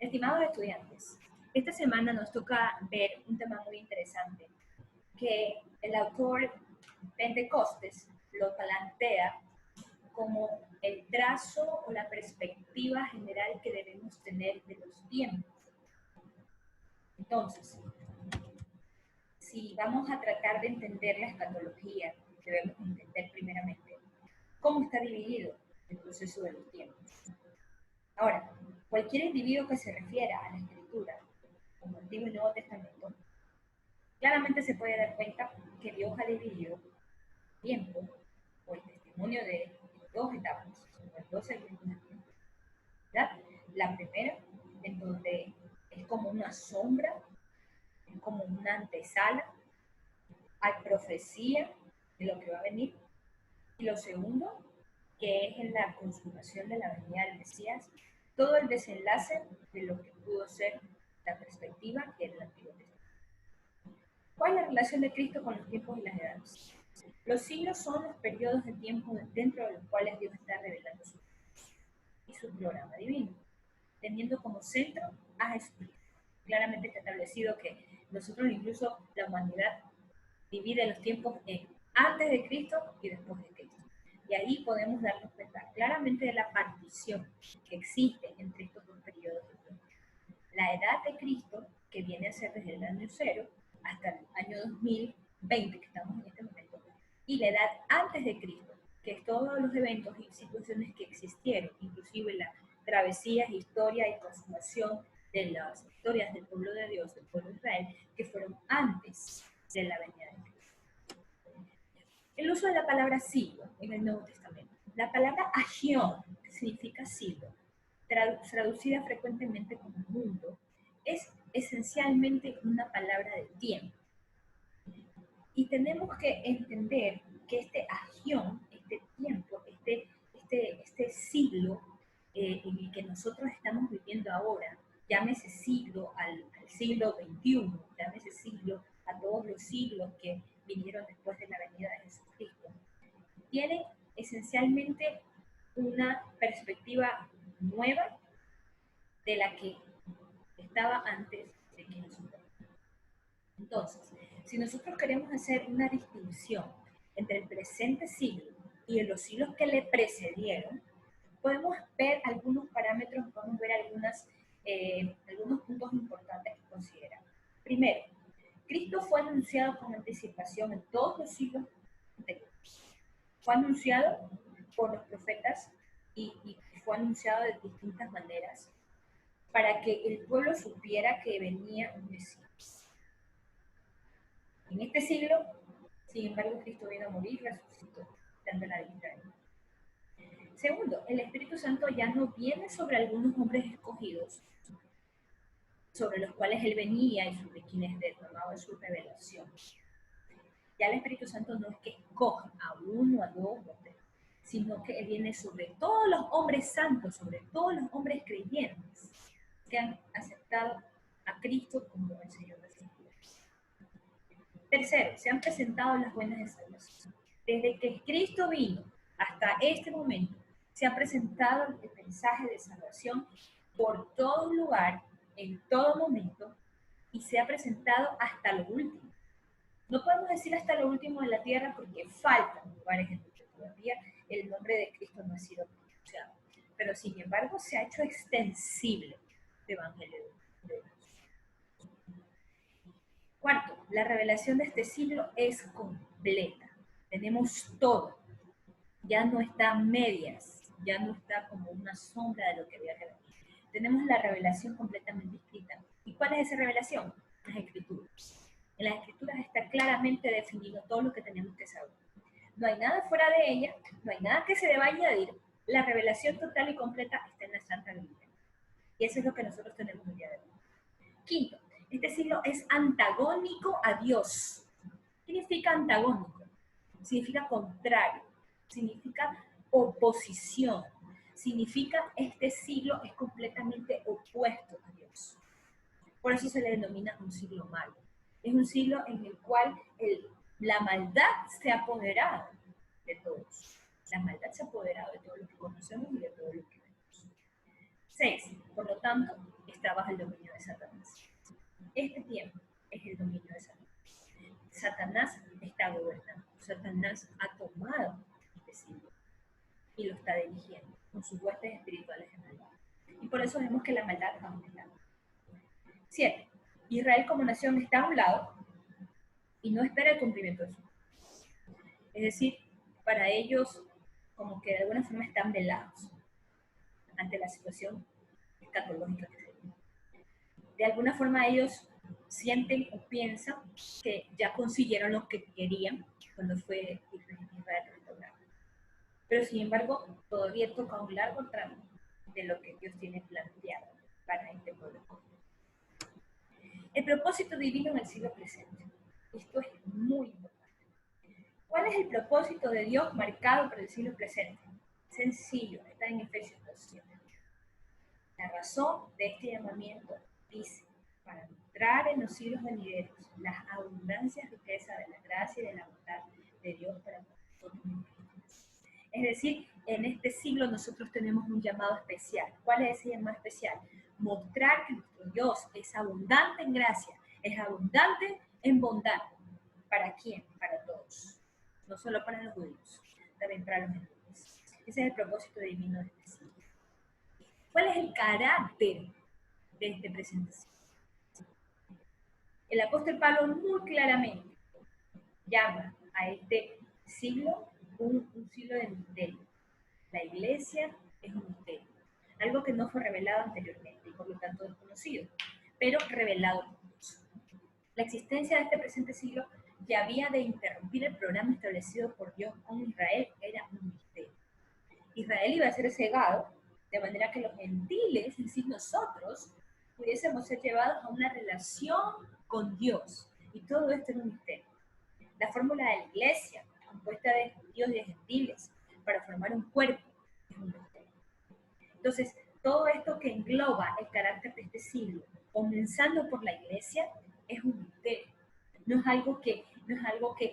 Estimados estudiantes, esta semana nos toca ver un tema muy interesante que el autor Pentecostes lo plantea como el trazo o la perspectiva general que debemos tener de los tiempos. Entonces, si vamos a tratar de entender la escatología, debemos entender primeramente cómo está dividido el proceso de los tiempos. Ahora, cualquier individuo que se refiera a la Escritura, como Antiguo y Nuevo Testamento, claramente se puede dar cuenta que Dios ha dividido el tiempo o el testimonio de dos etapas, o dos segmentos de tiempo. ¿Verdad? La primera, en donde es como una sombra, es como una antesala, hay profecía de lo que va a venir. Y lo segundo, que es en la consumación de la venida del Mesías, todo el desenlace de lo que pudo ser la perspectiva que era el Antiguo Testamento. ¿Cuál es la relación de Cristo con los tiempos y las edades? Los siglos son los periodos de tiempo dentro de los cuales Dios está revelando su y su programa divino, teniendo como centro a Jesucristo. Claramente está establecido que nosotros, incluso la humanidad, divide los tiempos en antes de Cristo y después de Cristo. Y ahí podemos darnos cuenta claramente de la partición que existe entre estos dos periodos de tiempo. La edad de Cristo, que viene a ser desde el año 0 hasta el año 2020, que estamos en este momento, y la edad antes de Cristo, que es todos los eventos y situaciones que existieron, inclusive la travesía, historia y consumación de las historias del pueblo de Dios, del pueblo de Israel, que fueron antes de la venida de Cristo. El uso de la palabra siglo en el Nuevo Testamento. La palabra agión, que significa siglo, traducida frecuentemente como mundo, es esencialmente una palabra de tiempo. Y tenemos que entender que este agión, este tiempo, este siglo en el que nosotros estamos viviendo ahora, llámese siglo al siglo XXI, llámese siglo a todos los siglos que vinieron después de la venida de Jesucristo, tiene esencialmente una perspectiva nueva de la que estaba antes de que nosotros. Entonces, si nosotros queremos hacer una distinción entre el presente siglo y los siglos que le precedieron, podemos ver algunos parámetros, podemos ver algunos puntos importantes que considerar. Primero, Cristo fue anunciado con anticipación en todos los siglos anteriores. Fue anunciado por los profetas y fue anunciado de distintas maneras para que el pueblo supiera que venía un Mesías. En este siglo, sin embargo, Cristo vino a morir y resucitó, dando la vida a él. Segundo, el Espíritu Santo ya no viene sobre algunos hombres escogidos, sobre los cuales él venía y sobre quienes derramaba su revelación. Ya el Espíritu Santo no es que escoja a uno, a dos, a tres, sino que él viene sobre todos los hombres santos, sobre todos los hombres creyentes que han aceptado a Cristo como el Señor de sus vidas. Tercero, se han presentado las buenas de salvación. Desde que Cristo vino hasta este momento, se ha presentado el mensaje de salvación por todo lugar, en todo momento, y se ha presentado hasta lo último. No podemos decir hasta lo último de la tierra porque faltan lugares en los que todavía el nombre de Cristo no ha sido pronunciado. Pero sin embargo se ha hecho extensible el Evangelio de Dios. Cuarto, la revelación de este siglo es completa. Tenemos todo. Ya no está medias, ya no está como una sombra de lo que había que ver. Tenemos la revelación completamente escrita. ¿Y cuál es esa revelación? Las Escrituras. En las Escrituras está claramente definido todo lo que tenemos que saber. No hay nada fuera de ella, no hay nada que se deba añadir. La revelación total y completa está en la Santa Biblia. Y eso es lo que nosotros tenemos el día de hoy. Quinto, este siglo es antagónico a Dios. ¿Qué significa antagónico? Significa contrario, significa oposición, significa este siglo es completamente opuesto a Dios. Por eso se le denomina un siglo malo. Es un siglo en el cual la maldad se ha apoderado de todos. La maldad se ha apoderado de todo lo que conocemos y de todo lo que vemos. 6. Por lo tanto, está bajo el dominio de Satanás. Este tiempo es el dominio de Satanás. Satanás está gobernando. Satanás ha tomado este siglo y lo está dirigiendo con sus huestes espirituales de maldad. Y por eso vemos que la maldad va aumentando. 7. Israel como nación está a un lado y no espera el cumplimiento de su promesa. Es decir, para ellos como que de alguna forma están velados ante la situación escatológica que se vive. De alguna forma ellos sienten o piensan que ya consiguieron lo que querían cuando fue Israel restaurado. Pero sin embargo, todavía toca un largo tramo de lo que Dios tiene planteado para este pueblo. El propósito divino en el siglo presente. Esto es muy importante. ¿Cuál es el propósito de Dios marcado para el siglo presente? Sencillo, está en Efesios 2:7. La razón de este llamamiento dice, para mostrar en los siglos venideros las abundancias riquezas de la gracia y de la bondad de Dios para nosotros. Es decir, en este siglo nosotros tenemos un llamado especial. ¿Cuál es ese llamado especial? Mostrar que nuestro Dios es abundante en gracia, es abundante en bondad. ¿Para quién? Para todos. No solo para los judíos, también para los gentiles. Ese es el propósito divino de este siglo. ¿Cuál es el carácter de este presente siglo? El apóstol Pablo muy claramente llama a este siglo un siglo de misterio. La iglesia es un misterio, algo que no fue revelado anteriormente y por lo tanto desconocido, pero revelado por Dios. La existencia de este presente siglo ya había de interrumpir el programa establecido por Dios con Israel, que era un misterio. Israel iba a ser cegado, de manera que los gentiles, es decir, nosotros, pudiésemos ser llevados a una relación con Dios. Y todo esto es un misterio. La fórmula de la iglesia, compuesta de judíos y de gentiles, para formar un cuerpo, es un misterio. Entonces, todo esto que engloba el carácter de este siglo, comenzando por la iglesia, es un misterio. No es algo que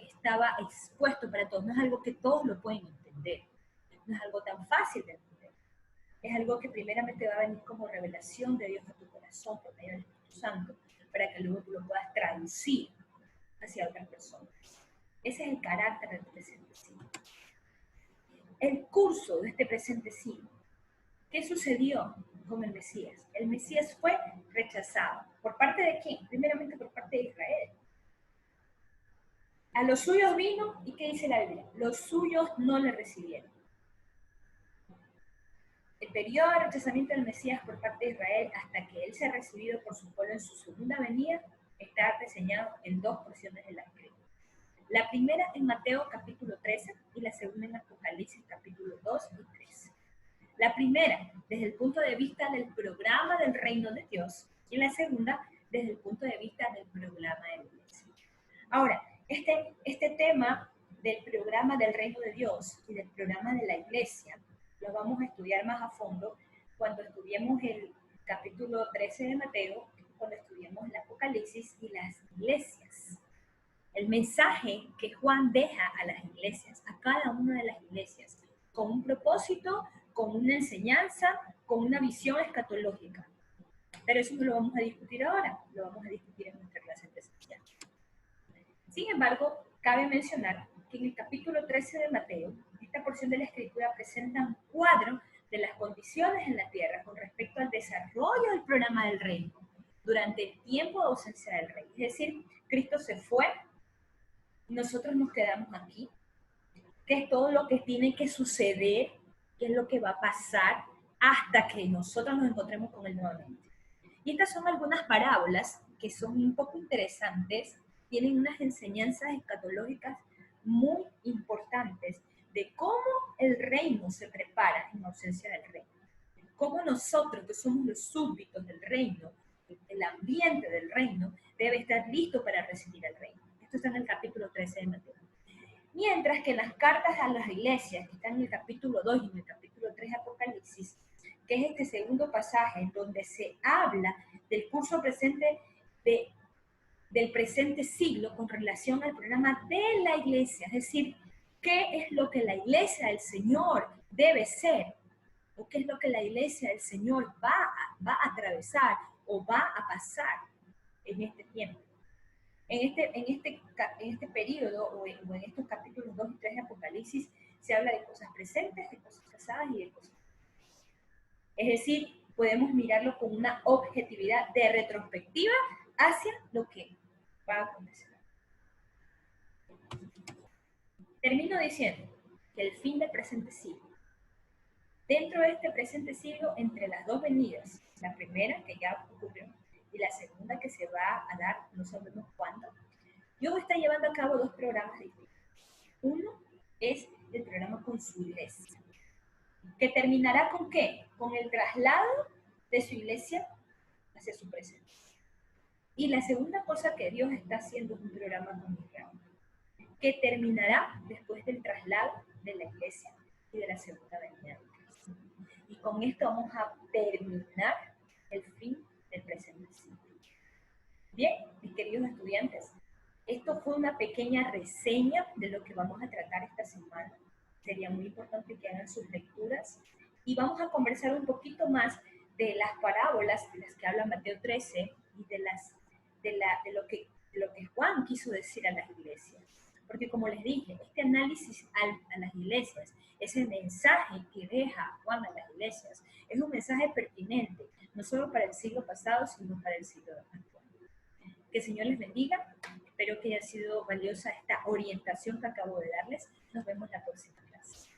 estaba expuesto para todos, no es algo que todos lo pueden entender. No es algo tan fácil de entender. Es algo que primeramente va a venir como revelación de Dios a tu corazón por medio del Espíritu Santo, para que luego tú lo puedas traducir hacia otras personas. Ese es el carácter del presente siglo. El curso de este presente siglo. ¿Qué sucedió con el Mesías? El Mesías fue rechazado. ¿Por parte de quién? Primeramente por parte de Israel. A los suyos vino, ¿y qué dice la Biblia? Los suyos no le recibieron. El periodo de rechazamiento del Mesías por parte de Israel hasta que él sea recibido por su pueblo en su segunda venida está reseñado en dos porciones de la Escritura. La primera en Mateo capítulo 13 y la segunda en Apocalipsis capítulo 2 y 3. La primera desde el punto de vista del programa del reino de Dios y la segunda desde el punto de vista del programa de la iglesia. Ahora, este tema del programa del reino de Dios y del programa de la iglesia lo vamos a estudiar más a fondo cuando estudiemos el capítulo 13 de Mateo, cuando estudiemos el Apocalipsis y las iglesias. El mensaje que Juan deja a las iglesias, a cada una de las iglesias, con un propósito, con una enseñanza, con una visión escatológica. Pero eso no lo vamos a discutir ahora, lo vamos a discutir en nuestra clase presencial. Sin embargo, cabe mencionar que en el capítulo 13 de Mateo, esta porción de la Escritura presenta un cuadro de las condiciones en la tierra con respecto al desarrollo del programa del reino durante el tiempo de ausencia del rey. Es decir, Cristo se fue, nosotros nos quedamos aquí, que es todo lo que tiene que suceder, qué es lo que va a pasar hasta que nosotros nos encontremos con él nuevamente. Y estas son algunas parábolas que son un poco interesantes, tienen unas enseñanzas escatológicas muy importantes de cómo el reino se prepara en ausencia del reino. Cómo nosotros, que somos los súbditos del reino, el ambiente del reino, debe estar listo para recibir el reino. Esto está en el capítulo 13 de Mateo. Mientras que en las cartas a las iglesias, que están en el capítulo 2 y en el capítulo 3 de Apocalipsis, que es este segundo pasaje en donde se habla del curso presente del presente siglo con relación al programa de la iglesia, es decir, qué es lo que la iglesia del Señor debe ser, o qué es lo que la iglesia del Señor va a atravesar, o va a pasar en este tiempo. En este periodo o en estos capítulos 2 y 3 de Apocalipsis se habla de cosas presentes, de cosas pasadas y de cosas futuras. Es decir, podemos mirarlo con una objetividad de retrospectiva hacia lo que va a acontecer. Termino diciendo que el fin del presente siglo, dentro de este presente siglo, entre las dos venidas, la primera que ya ocurrió y la segunda que se va a dar, no sabemos cuándo, Dios está llevando a cabo dos programas distintos. Uno es el programa con su iglesia, que terminará ¿con qué? Con el traslado de su iglesia hacia su presencia. Y la segunda cosa que Dios está haciendo es un programa con Israel, que terminará después del traslado de la iglesia y de la segunda venida de Cristo. Y con esto vamos a terminar el fin del presente siglo. Bien, mis queridos estudiantes, esto fue una pequeña reseña de lo que vamos a tratar esta semana. Sería muy importante que hagan sus lecturas y vamos a conversar un poquito más de las parábolas de las que habla Mateo 13 y de lo que Juan quiso decir a las iglesias. Porque como les dije, este análisis a las iglesias, ese mensaje que deja Juan a las iglesias, es un mensaje pertinente, no solo para el siglo pasado, sino para el siglo actual. Que el Señor les bendiga. Espero que haya sido valiosa esta orientación que acabo de darles. Nos vemos la próxima clase.